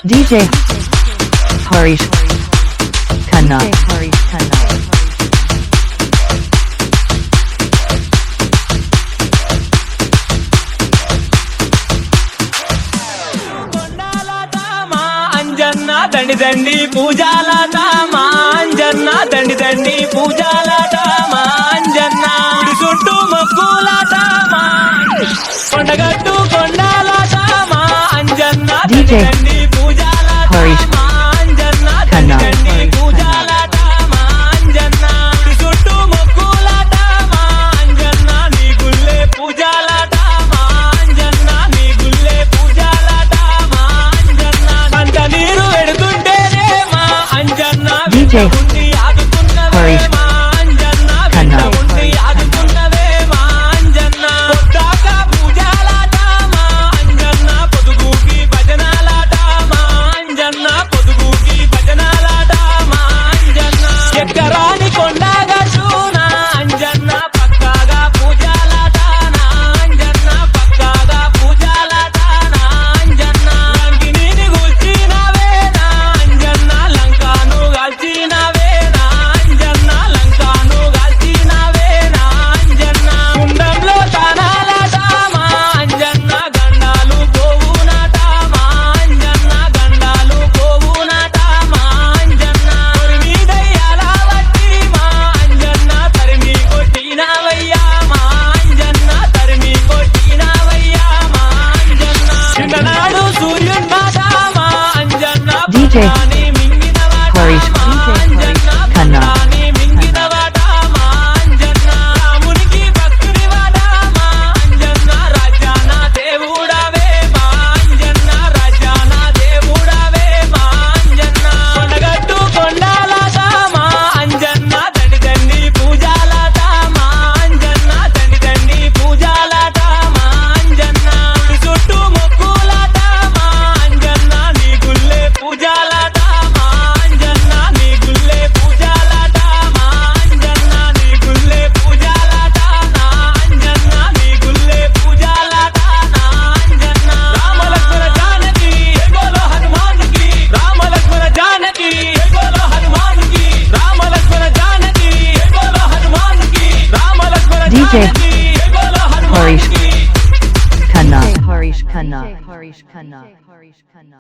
DJ Harish Khanna. దండి దండి పూజాలట మా అంజన్న దండి దండి పూజాలట మా అంజన్న చుట్టూ మొక్కులాట మా కొండగట్టు కొండాలట మా అంజన్న దండి దండి పూజాలట మా అంజన్న దండి దండి పూజాలట మా అంజన్న చుట్టూ మొక్కులాట మా అంజన్న నీ గుళ్ళే పూజాలట మా అంజన్న నీ గుళ్ళే పూజాలట మా అంజన్న కంట నీరు DJ Harish Khanna. DJ Harish Khanna. DJ Harish Khanna.